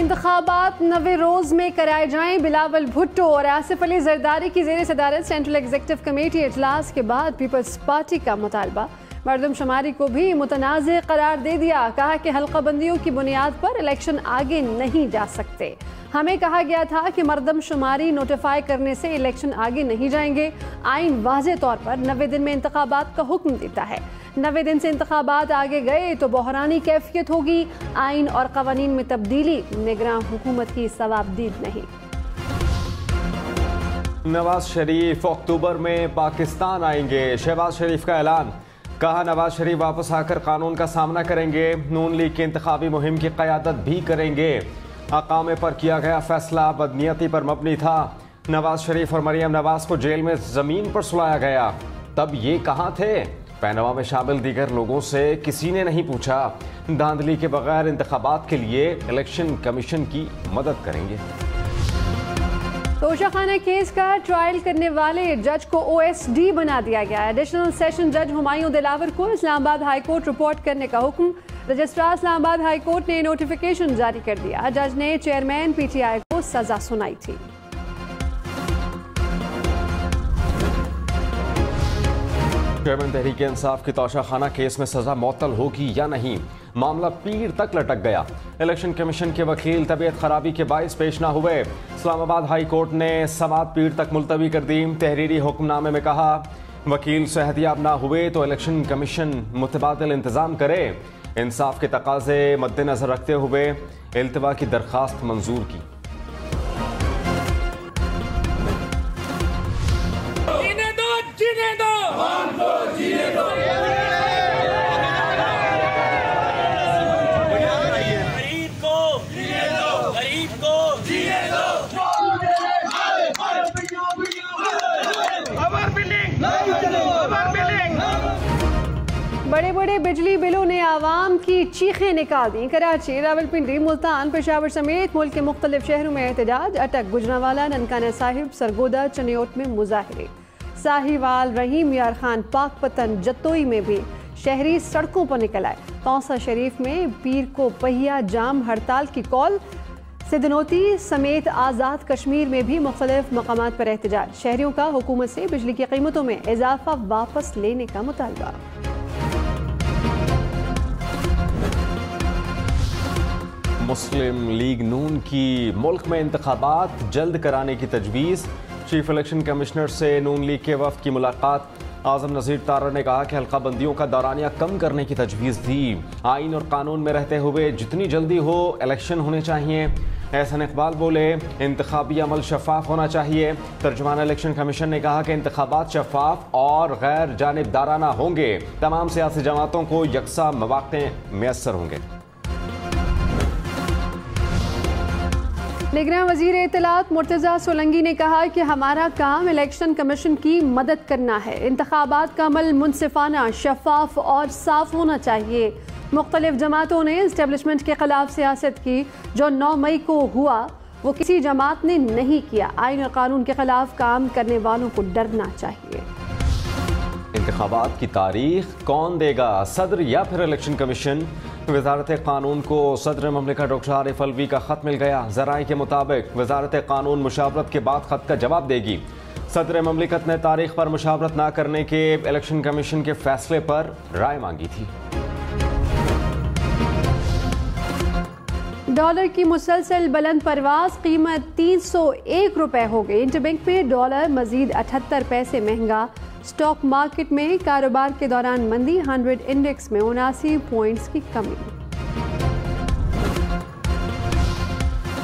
इंतखाबात 90 रोज में कराए जाएं। बिलावल भुट्टो और आसिफ अली जरदारी की ज़ेर सदारत सेंट्रल एग्जीक्यूटिव कमेटी इजलास के बाद पीपल्स पार्टी का मुतालबा। मरदमशुमारी को भी मुतनाज़ करार दे दिया। कहा कि हल्काबंदियों की बुनियाद पर इलेक्शन आगे नहीं जा सकते। हमें कहा गया था कि मरदमशुमारी नोटिफाई करने से इलेक्शन आगे नहीं जाएंगे। आइन वाज़े तौर पर 90 दिन में इंतखाबात का हुक्म देता है। 90 दिन से इंतखाबात आगे गए तो बहरानी कैफियत होगी। आइन और कवानीन में तब्दीली निगरान हुकूमत की सवाबदीद नहीं। नवाज शरीफ अक्टूबर में पाकिस्तान आएंगे। शहबाज शरीफ का ऐलान। कहा नवाज शरीफ वापस आकर कानून का सामना करेंगे। नून लीग की इंतखाबी मुहिम की क़यादत भी करेंगे। अकामे पर किया गया फैसला बदनीयती पर मबनी था। नवाज शरीफ और मरियम नवाज को जेल में ज़मीन पर सुलाया गया। तब ये कहाँ थे? पैनवा में शामिल दीगर लोगों से किसी ने नहीं पूछा। धांधली के बगैर इंतखाबात के लिए इलेक्शन कमीशन की मदद करेंगे। तोशाखाना केस का ट्रायल करने वाले जज को OSD बना दिया गया। एडिशनल सेशन जज हुमायूं दिलावर को इस्लामाबाद हाई कोर्ट रिपोर्ट करने का हुक्म। रजिस्ट्रार इस्लामाबाद हाई कोर्ट ने नोटिफिकेशन जारी कर दिया। जज ने चेयरमैन PTI को सजा सुनाई थी। चेयरमैन तहरीक इंसाफ की तोशाखाना केस में सजा मुअत्तल होगी या नहीं, मामला पीर तक लटक गया। इलेक्शन कमीशन के वकील तबीयत खराबी के बाइस पेश न हुए। इस्लामाबाद हाई कोर्ट ने समाअत पीर तक मुलतवी कर दी। तहरीरी हुक्मनामे में कहा वकील सेहतियाब ना हुए तो इलेक्शन कमीशन मुतबादिल इंतजाम करे। इंसाफ के तकाजे मद्देनजर रखते हुए इल्तिवा की दरखास्त मंजूर की। बड़े बड़े बिजली बिलों ने आवाम की चीखें निकाल दी। कराची, रावलपिंडी, मुल्तान, पेशावर समेत मुल्क के मुख्तलिफ शहरों में एहतजाज। अटक, गुजरांवाला, ननकाना साहिब, सरगोदा, चनियोट में मुजाहरे। साहिवाल, रहीम यार खान, पाकपतन, जतोई में भी शहरी सड़कों पर निकल आए। कौंसा शरीफ में पीर को पहिया जाम हड़ताल की कॉल। सिदनोती समेत आज़ाद कश्मीर में भी मुख्तलिफ मकामात पर एहतजाज। शहरियों का हुकूमत से बिजली की कीमतों में इजाफा वापस लेने का मुतालबा। मुस्लिम लीग नून की मुल्क में इंतखाबात जल्द कराने की तजवीज़। चीफ इलेक्शन कमिश्नर से नून लीग के वफ़द की मुलाकात। आज़म नज़ीर तारा ने कहा कि हल्काबंदियों का दौरानिया कम करने की तजवीज़ दी। आइन और कानून में रहते हुए जितनी जल्दी हो इलेक्शन होने चाहिए। एहसन इकबाल बोले इंतखाबी अमल शफाफ होना चाहिए। तर्जुमान इलेक्शन कमीशन ने कहा कि इंतखाबात शफाफ और गैर जानिबदाराना होंगे। तमाम सियासी जमातों को यकसा मौक़े मैसर होंगे। निगरान वज़ीर इत्तलात मुर्तज़ा सोलंकी ने कहा कि हमारा काम इलेक्शन कमीशन की मदद करना है। इंतखाबात का अमल मुनसिफाना, शफाफ और साफ होना चाहिए। मुख्तलिफ जमातों ने इस्टेब्लिशमेंट के खिलाफ सियासत की। जो 9 मई को हुआ वो किसी जमात ने नहीं किया। आइन और कानून के खिलाफ काम करने वालों को डरना चाहिए। इंतखाबात की तारीख कौन देगा, सदर या फिर इलेक्शन कमीशन? वजारत कानून को सदर ममलिकत डॉक्टर आरिफ अलवी का खत मिल गया। ज़राए के मुताबिक वजारत कानून मुशावरत के बाद खत का जवाब देगी। सदर ममलिकत ने तारीख पर मुशावरत न करने के इलेक्शन कमीशन के फैसले पर राय मांगी थी। डॉलर की मुसलसल बुलंद परवाज, कीमत 301 रुपए हो गई। इंटरबैंक में डॉलर मजीद 78 पैसे महंगा। स्टॉक मार्केट में कारोबार के दौरान मंदी। 100 इंडेक्स में 79 पॉइंट्स की कमी।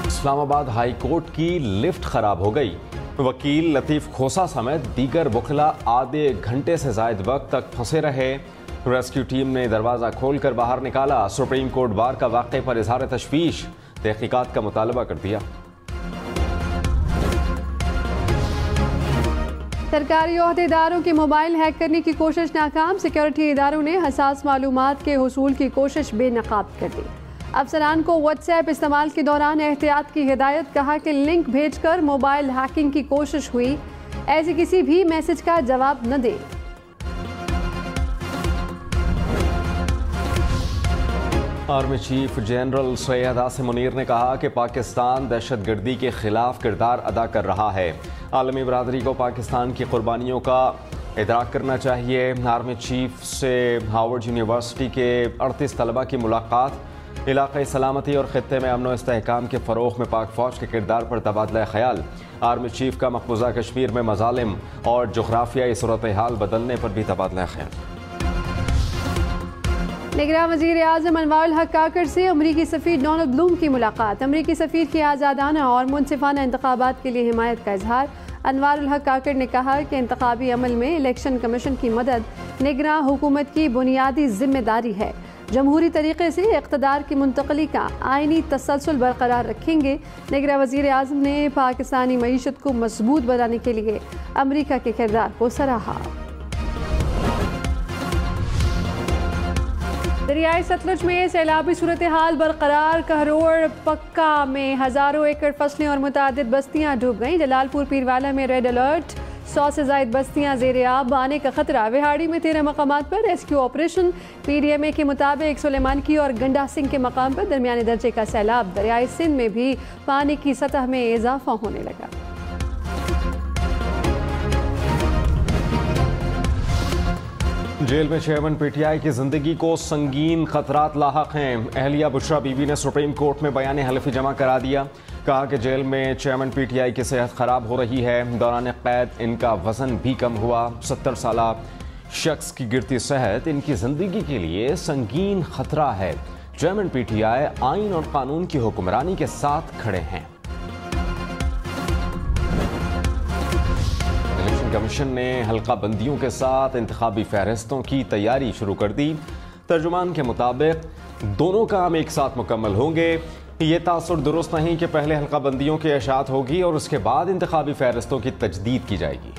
इस्लामाबाद हाई कोर्ट की लिफ्ट खराब हो गई। वकील लतीफ खोसा समेत दीगर वकीला आधे घंटे से ज्यादा वक्त तक फंसे रहे। रेस्क्यू टीम ने दरवाजा खोलकर बाहर निकाला। सुप्रीम कोर्ट बार का वाक़े पर इजहार तशवीश, तहकीकात का मुतालबा कर दिया। सरकारी ओहदेदारों के मोबाइल हैक करने की कोशिश नाकाम। सिक्योरिटी इदारों ने हसास मालूमात के हुसूल की कोशिश बेनकाब कर दी। अफसरान को व्हाट्सएप इस्तेमाल के दौरान एहतियात की हिदायत। कहा कि लिंक भेजकर मोबाइल हैकिंग की कोशिश हुई, ऐसे किसी भी मैसेज का जवाब न दें। Army chief general Syed Asim Munir ने कहा कि पाकिस्तान दहशतगर्दी के खिलाफ किरदार अदा कर रहा है। आलमी बरादरी को पाकिस्तान की कुर्बानियों का इदराक करना चाहिए। आर्मी चीफ से हार्वर्ड यूनिवर्सिटी के 38 तलबा की मुलाकात। इलाक़ाई सलामती और ख़ित्ते में अमन व इस्तेहकाम के फ़रोग़ में पाक फ़ौज के किरदार पर तबादला ख़याल। आर्मी चीफ का मकबूजा कश्मीर में मज़ालिम और जोग्राफियाई सूरत हाल बदलने पर भी तबादला ख़याल। निगरान वज़ीर आज़म अनवारुल हक काकड़ से अमरीकी सफ़ीर डोनाल्ड ब्लूम की मुलाकात। अमरीकी सफ़ीर की आज़ादाना और मुनसिफाना इंतखाबात के लिए हिमायत का इजहार। अनवारुल हक काकड़ ने कहा कि इंतखाबी अमल में इलेक्शन कमीशन की मदद निगरान हुकूमत की बुनियादी जिम्मेदारी है। जमहूरी तरीके से इक़्तिदार की मुंतकली का आइनी तसलसल बरकरार रखेंगे। निगरान वज़ीर आज़म ने पाकिस्तानी मईशत को मजबूत बनाने के लिए अमरीका के किरदार को सराहा। दरियाई सतलुज में सैलाबी सूरत हाल बरकरार। कहरोड़ पक्का में हज़ारों एकड़ फसलें और मुतादिद बस्तियां डूब गईं। जलालपुर पीरवाला में रेड अलर्ट, 100 से ज़ायद बस्तियां ज़ेर आब, आने का खतरा। विहाड़ी में 13 मकामात पर रेस्क्यू ऑपरेशन। PDMA के मुताबिक सुलेमान की और गंडा सिंह के मकाम पर दरमियाने दर्जे का सैलाब। दरियाई सिंध में भी पानी की सतह में इजाफा होने लगा। जेल में चेयरमैन PTI की जिंदगी को संगीन खतरात लाहक हैं। अहलिया बुशरा बीबी ने सुप्रीम कोर्ट में बयान हलफी जमा करा दिया। कहा कि जेल में चेयरमैन PTI की सेहत खराब हो रही है। दौरान कैद इनका वजन भी कम हुआ। 70 साल शख्स की गिरती सेहत इनकी जिंदगी के लिए संगीन खतरा है। चेयरमैन PTI आइन और कानून की हुक्मरानी के साथ खड़े हैं। कमीशन ने हल्का बंदियों के साथ इंतखाबी फहरिस्तों की तैयारी शुरू कर दी। तर्जुमान के मुताबिक दोनों काम एक साथ मुकम्मल होंगे। ये तासुर दुरुस्त नहीं कि पहले हल्का बंदियों की इशाअत होगी और उसके बाद इंतखाबी फहरिस्तों की तजदीद की जाएगी।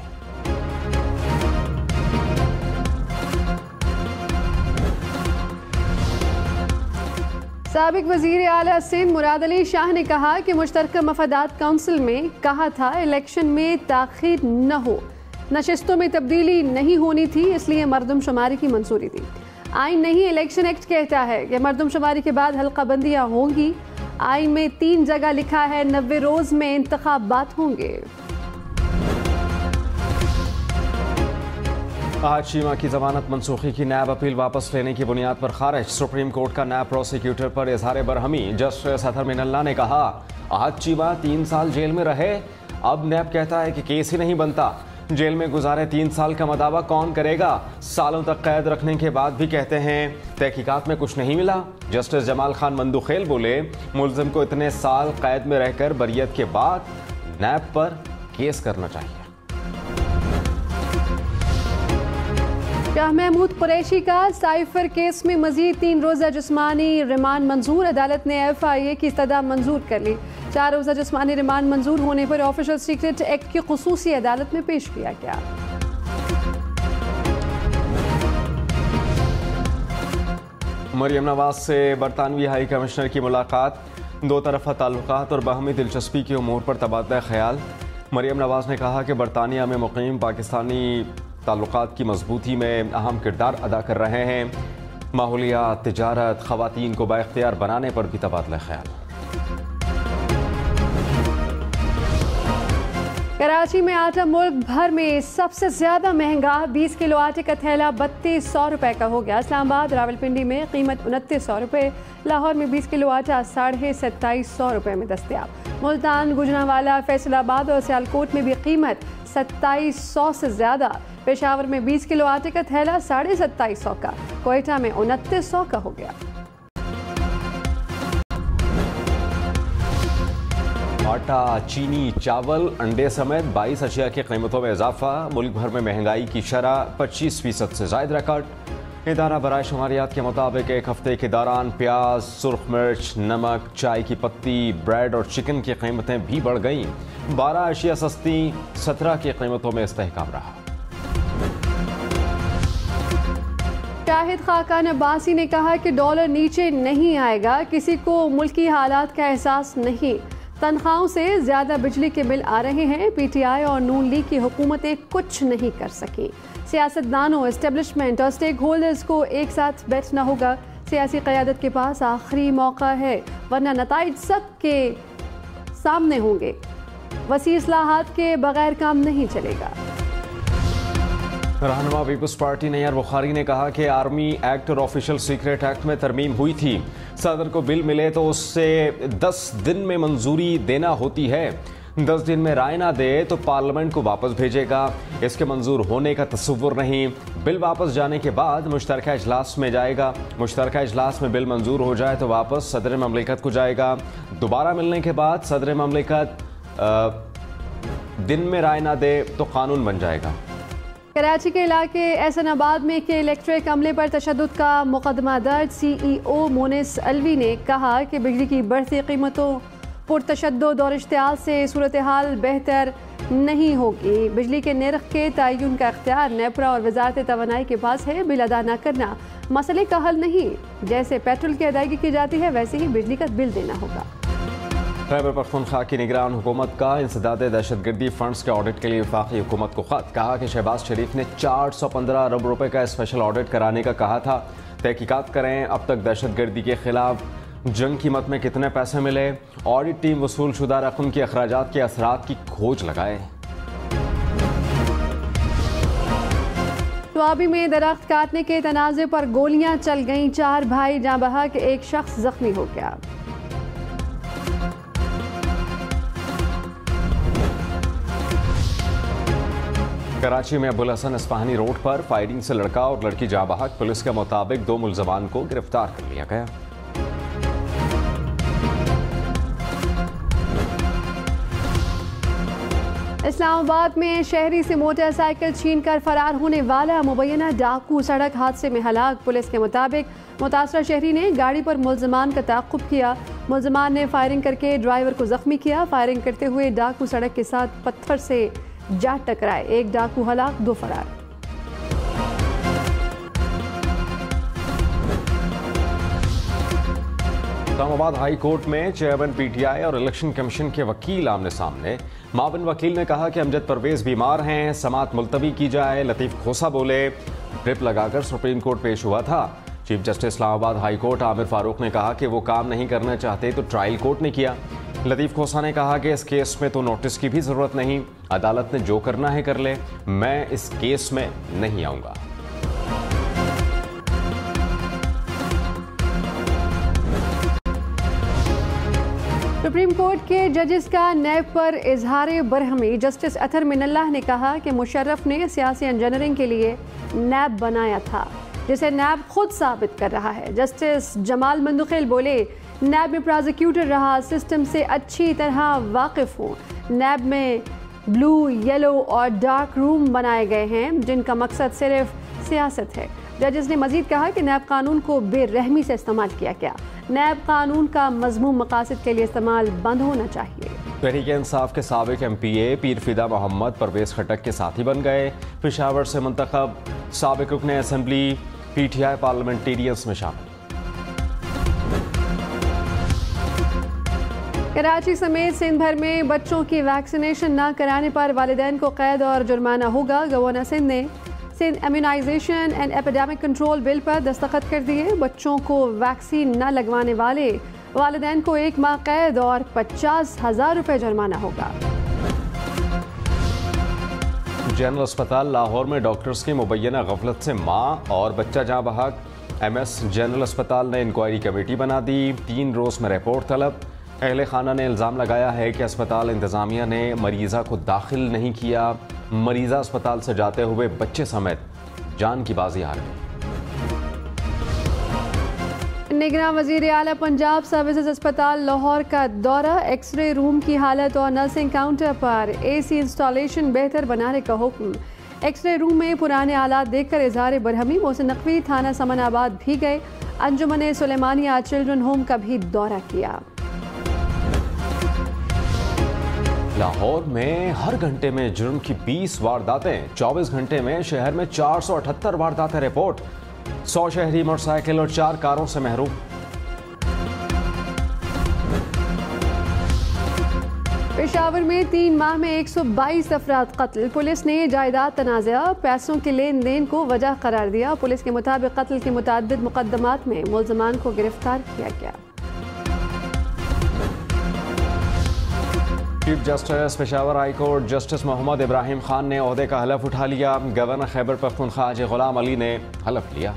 साबिक वज़ीर आला सिंध मुराद अली शाह ने कहा कि मुश्तरका मफादात काउंसिल में कहा था इलेक्शन में ताख़ीर न हो, नशिस्तों में तब्दीली नहीं होनी थी, इसलिए मरदमशुमारी की मंजूरी दी। आइन नहीं, इलेक्शन एक्ट कहता है कि मरदमशुमारी के बाद हल्का बंदियाँ होंगी। आइन में 3 जगह लिखा है 90 रोज़ में इंतखाबात होंगे। आज शीमा की जमानत मनसूखी की नैब अपील वापस लेने की बुनियाद पर खारिज। सुप्रीम कोर्ट का नैब प्रोसिक्यूटर पर इजहार बरहमी। जस्टिस अतहर मिनल्ला ने कहा आज शीमा 3 साल जेल में रहे, अब नैब कहता है कि केस ही नहीं बनता। जेल में गुजारे 3 साल का मदावा कौन करेगा? सालों तक कैद रखने के बाद भी कहते हैं तहकीकात में कुछ नहीं मिला। जस्टिस जमाल खान मंदुखेल बोले मुल्जिम को इतने साल कैद में रहकर बरियत के बाद नैब पर केस करना चाहिए। शाह महमूद कुरैशी का साइफर केस में मजीद 3 रोज़ा जिस्मानी रिमांड मंजूर। अदालत ने FIA की इस्तदा मंजूर कर ली। 4 रोज़ा जिस्मानी रिमांड मंजूर होने पर ऑफिशियल सीक्रेट एक्ट की खुसूसी अदालत में पेश किया गया। मरियम नवाज से बरतानवी हाई कमिश्नर की मुलाकात। 2 तरफ़ा ताल्लुकात और बाहमी दिलचस्पी की उमूर पर तबादला ख्याल। मरियम नवाज ने कहा कि बरतानिया में मुकीम पाकिस्तानी ताल्लुकात की मजबूती में अहम किरदार अदा कर रहे हैं। माहौलियात, तिजारत, ख़वातीन को बाइख्तियार बनाने पर भी तबादला ख्याल। कराची में आटा मुल्क भर में सबसे ज्यादा महंगा। 20 किलो आटे का थैला 3200 रुपए का हो गया। इस्लामाबाद, रावलपिंडी में कीमत 2900 रुपए। लाहौर में 20 किलो आटा 2750 रुपए में दस्तयाब। मुल्तान, गुजरांवाला, फैसलाबाद और सियालकोट में भी कीमत 2700 से ज्यादा। पेशावर में 20 किलो आटे का थैला 2750 का, कोयटा में 2900 का हो गया। आटा, चीनी, चावल, अंडे समेत 22 अशिया की कीमतों में इजाफा। मुल्क भर में महंगाई की शरह 25% से ज़ायद रिकॉर्ड। इदारा बराए शुमारियात के मुताबिक एक हफ्ते के दौरान प्याज, सुर्ख मिर्च, नमक, चाय की पत्ती, ब्रेड और चिकन की कीमतें भी बढ़ गईं। 12 अशिया सस्ती, 17 की कीमतों में इस्तेहकाम रहा। शाहिद खाकान अब्बासी ने कहा कि डॉलर नीचे नहीं आएगा, किसी को मुल्की हालात का एहसास नहीं। तनख्वाहों से ज्यादा बिजली के बिल आ रहे हैं। PTI और नून लीग की हुकूमतें कुछ नहीं कर सकी। सियासतदानों, एस्टेब्लिशमेंट और स्टेक होल्डर्स को एक साथ बैठना होगा। सियासी क़यादत के पास आखिरी मौका है, वरना नताइज सबके सामने होंगे। वसी इस्लाहात के बगैर काम नहीं चलेगा। रहनुमा पीपल्स पार्टी नैयर बुखारी ने कहा कि आर्मी एक्ट और ऑफिशियल सीक्रेट एक्ट में तरमीम हुई थी। सदर को बिल मिले तो उससे 10 दिन में मंजूरी देना होती है। 10 दिन में राय ना दे तो पार्लियामेंट को वापस भेजेगा। इसके मंजूर होने का तस्वुर नहीं। बिल वापस जाने के बाद मुश्तरका इजलास में जाएगा। मुश्तरका इजलास में बिल मंजूर हो जाए तो वापस सदर ममलिकत को जाएगा। दोबारा मिलने के बाद सदर ममलिकत दिन में राय ना दे तो कानून बन जाएगा। कराची के इलाके एहसनाबाद में के इलेक्ट्रिक अमले पर तशद्दुद का मुकदमा दर्ज। CEO मोनिस अलवी ने कहा कि बिजली की बढ़ती कीमतों पुरतशद्दुद और इश्तियाल से सूरत हाल बेहतर नहीं होगी। बिजली के निर्ख के तयन का इख्तियार नेपरा और वजारत तवानाई के पास है। बिल अदा न करना मसले का हल नहीं। जैसे पेट्रोल की अदायगी की जाती है वैसे ही बिजली का बिल देना होगा। खैबर पख्तूनख्वा की निगरान हुकूमत का इंसदाद दहशतगर्दी फंड्स के ऑडिट के लिए वफाकी हुकूमत को खत। कहा कि शहबाज शरीफ ने 415 अरब रुपए का स्पेशल ऑडिट कराने का कहा था। तहकीकात करें अब तक दहशतगर्दी के खिलाफ जंग कीमत में कितने पैसे मिले। ऑडिट टीम वसूल शुदा रकम के अखराजात के असरात की खोज लगाए। स्वाबी में दरख्त काटने के तनाज़े पर गोलियां चल गईं। 4 भाई जाँ बहक, एक शख्स जख्मी हो गया। कराची में अबुल हसन इस्पाहानी रोड पर फायरिंग से लड़का और लड़की जाँ बहक। पुलिस के मुताबिक 2 मुलजमान को गिरफ्तार कर लिया गया। इस्लामाबाद में शहरी से मोटरसाइकिल छीनकर फरार होने वाला मुबैना डाकू सड़क हादसे में हलाक। पुलिस के मुताबिक मुतासरा शहरी ने गाड़ी पर मुलजमान का ताक़ुब किया। मुलजमान ने फायरिंग करके ड्राइवर को जख्मी किया। फायरिंग करते हुए डाकू सड़क के साथ पत्थर से जा टकराए। एक डाकू हलाक, 2 फरार। इस्लामाबाद हाई कोर्ट में चेयरमैन PTI और इलेक्शन कमीशन के वकील आमने सामने। माविन वकील ने कहा कि अमजद परवेज बीमार हैं, समाअत मुलतवी की जाए। लतीफ खोसा बोले ट्रिप लगाकर सुप्रीम कोर्ट पेश हुआ था। Chief justice Islamabad high court Aamir Farooq ने कहा कि वो काम नहीं करना चाहते तो ट्रायल कोर्ट ने किया। लतीफ खोसा ने कहा कि इस केस में तो नोटिस की भी जरूरत नहीं, अदालत ने जो करना है कर ले, मैं इस केस में नहीं आऊंगा। सुप्रीम कोर्ट के जजेस का नैब पर इजहार बरहमी। जस्टिस अतर मिनल्लाह ने कहा कि मुशर्रफ ने सियासी इंजीनियरिंग के लिए नैब बनाया था, जिसे नैब खुद साबित कर रहा है। जस्टिस जमाल मंदुखेल बोले नैब में प्रोसिक्यूटर रहा, सिस्टम से अच्छी तरह वाकिफ हूँ। नैब में ब्लू, येलो और डार्क रूम बनाए गए हैं जिनका मकसद सिर्फ सियासत है। जजेस ने मजीद कहा कि नैब कानून को बेरहमी से इस्तेमाल किया गया। नैब कानून का मज़मूम मकासद के लिए इस्तेमाल बंद होना चाहिए। तहरीक इंसाफ के साबिक MPA पीर फिदा मोहम्मद परवेज खटक के साथी बन गए। पेशावर से मुंतखब साबिक रुकन असेंबली PTI पार्लियामेंटेरियंस में शामिल। कराची समेत सिंध भर में बच्चों की वैक्सीनेशन न कराने पर वालिदैन को कैद और जुर्माना होगा। गवर्नर सिंध ने Sindh immunization and epidemic control bill पर दस्तखत कर दिए। बच्चों को वैक्सीन न लगवाने वाले वालिदैन को 1 माह कैद और 50,000 रुपए जुर्माना होगा। जनरल अस्पताल लाहौर में डॉक्टर्स की मुबैना गफलत से माँ और बच्चा जाँ बहक। MS जनरल अस्पताल ने इंक्वायरी कमेटी बना दी। 3 रोज में रिपोर्ट तलब। अहले खाना ने इल्ज़ाम लगाया है कि अस्पताल इंतज़ामिया ने मरीज़ा को दाखिल नहीं किया। मरीज़ा अस्पताल से जाते हुए बच्चे समेत जान की बाजी हार गई। निगरान वज़ीर आला पंजाब सर्विसेज अस्पताल लाहौर का दौरा। एक्सरे रूम की हालत और नर्सिंग काउंटर पर AC इंस्टॉलेशन बेहतर बनाने का हुक्म। एक्सरे रूम में पुराने आलात देखकर इजहार बरहमी। मोहसिन नकवी थाना समनाबाद भी गए। अंजुमन सुलेमानिया चिल्ड्रन होम का भी दौरा किया। लाहौर में हर घंटे में जुर्म की 20 वारदातें। 24 घंटे में शहर में 478 वारदातें रिपोर्ट। 100 शहरी मोटरसाइकिल और 4 कारों से महरूम। पेशावर में 3 माह में 122 अफराद कत्ल। पुलिस ने जायदाद तनाज़ा पैसों के लेन देन को वजह करार दिया। पुलिस के मुताबिक कत्ल के मुताद्दिद मुकदमात में मुल्ज़मान को गिरफ्तार किया गया। Chief justice Peshawar high court justice Mohammad Ibrahim Khan ने ओहदे का हलफ उठा लिया। गवर्नर खैबर पख्तूनख्वा हाजी गुलाम अली ने हलफ लिया।